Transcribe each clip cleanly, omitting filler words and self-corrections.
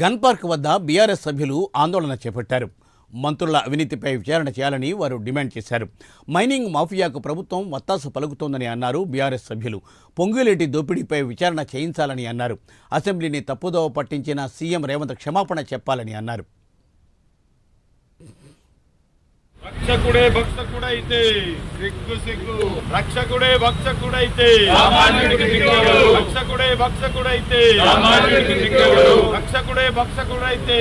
Gun park వద్ద BRS సభ్యులు ఆందోళన చేపట్టారు. మంత్రుల అవినీతిపై విచారణ చేయాలని వారు డిమాండ్ చేశారు. మైనింగ్ మాఫియాకు ప్రభుత్వం వత్తాసు పలుకుతోందని అన్నారు బీఆర్ఎస్ సభ్యులు. పొంగులేటి దోపిడీపై విచారణ చేయించాలని అన్నారు. అసెంబ్లీని తప్పుదోవ పట్టించిన సీఎం రేవంత్ క్షమాపణ చెప్పాలని అన్నారు. రక్షకుడే భక్షకుడైతే సిగ్గు సిగ్గు, రక్షకుడే భక్షకుడైతే రక్షకుడే భక్షకుడైతే రక్షకుడే భక్షకుడైతే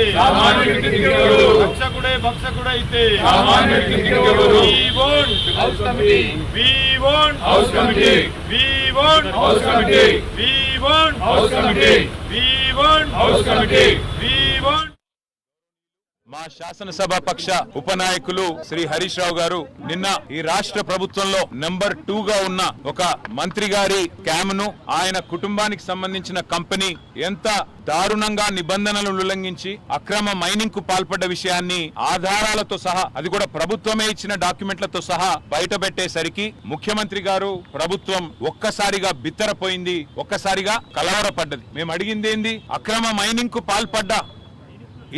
రక్షకుడే భక్షకుడైతే మా శాసనసభ పక్ష ఉపనాయకులు శ్రీ హరీష్ రావు గారు నిన్న ఈ రాష్ట్ర ప్రభుత్వంలో నెంబర్ 2 గా ఉన్న ఒక మంత్రి గారి క్యామ్ను ఆయన కుటుంబానికి సంబంధించిన కంపెనీ ఎంత దారుణంగా నిబంధనలు ఉల్లంఘించి అక్రమ మైనింగ్ కు పాల్పడ్డ విషయాన్ని ఆధారాలతో సహా, అది కూడా ప్రభుత్వమే ఇచ్చిన డాక్యుమెంట్లతో సహా బయటపెట్టేసరికి ముఖ్యమంత్రి గారు ప్రభుత్వం ఒక్కసారిగా బిత్తరపోయింది, ఒక్కసారిగా కలవరపడ్డది. మేము అడిగింది ఏంది? అక్రమ మైనింగ్ కు పాల్పడ్డ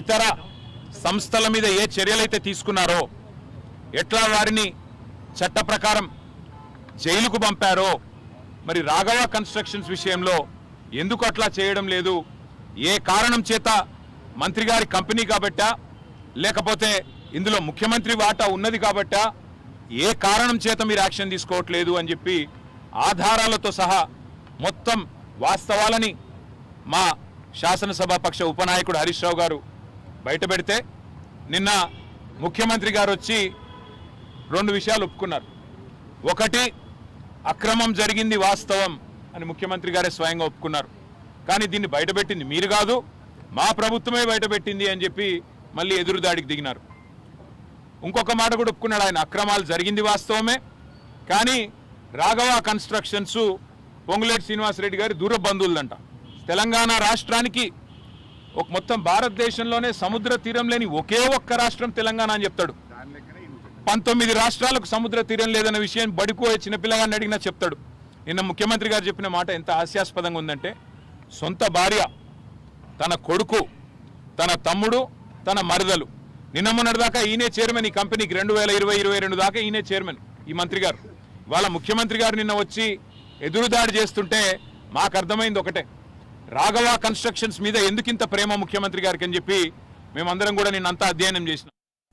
ఇతర సంస్థల మీద ఏ చర్యలైతే తీసుకున్నారో, ఎట్లా వారిని చట్ట ప్రకారం జైలుకు పంపారో, మరి రాఘవ కన్స్ట్రక్షన్స్ విషయంలో ఎందుకు అట్లా చేయడం లేదు? ఏ కారణం చేత? మంత్రి గారి కంపెనీ కాబట్టా, లేకపోతే ఇందులో ముఖ్యమంత్రి వాటా ఉన్నది కాబట్టా? ఏ కారణం చేత మీరు యాక్షన్ తీసుకోవట్లేదు అని చెప్పి ఆధారాలతో సహా మొత్తం వాస్తవాలని మా శాసనసభాపక్ష ఉపనాయకుడు హరీష్ రావు గారు బయట పెడితే, నిన్న ముఖ్యమంత్రి గారు వచ్చి 2 విషయాలు ఒప్పుకున్నారు. ఒకటి, అక్రమం జరిగింది వాస్తవం అని ముఖ్యమంత్రి గారే స్వయంగా ఒప్పుకున్నారు. కానీ దీన్ని బయటపెట్టింది మీరు కాదు, మా ప్రభుత్వమే బయటపెట్టింది అని చెప్పి మళ్ళీ ఎదురుదాడికి దిగినారు. ఇంకొక మాట కూడా ఒప్పుకున్నాడు ఆయన, అక్రమాలు జరిగింది వాస్తవమే, కానీ రాఘవ కన్స్ట్రక్షన్స్ పొంగులేటి శ్రీనివాసరెడ్డి గారి దూర బంధువులంట. తెలంగాణ రాష్ట్రానికి ఒక మొత్తం భారతదేశంలోనే సముద్ర తీరం లేని ఒకే ఒక్క రాష్ట్రం తెలంగాణ అని చెప్తాడు. 19 రాష్ట్రాలకు సముద్ర తీరం లేదన్న విషయం బడిపోయే చిన్నపిల్లగాన్ని అడిగినా చెప్తాడు. నిన్న ముఖ్యమంత్రి గారు చెప్పిన మాట ఎంత హాస్యాస్పదంగా ఉందంటే, సొంత భార్య, తన కొడుకు, తన తమ్ముడు, తన మరదలు, నిన్న మొన్నటిదాకా ఈయనే చైర్మన్ ఈ కంపెనీకి, 2020-22 దాకా ఈయనే చైర్మన్ ఈ మంత్రి గారు. వాళ్ళ ముఖ్యమంత్రి గారు నిన్న వచ్చి ఎదురుదాడి చేస్తుంటే మాకు అర్థమైంది ఒకటే, రాఘవ కన్స్ట్రక్షన్స్ మీద ఎందుకింత ప్రేమ ముఖ్యమంత్రి గారికి అని చెప్పి మేమందరం కూడా నిన్నంతా అధ్యయనం చేసినాం.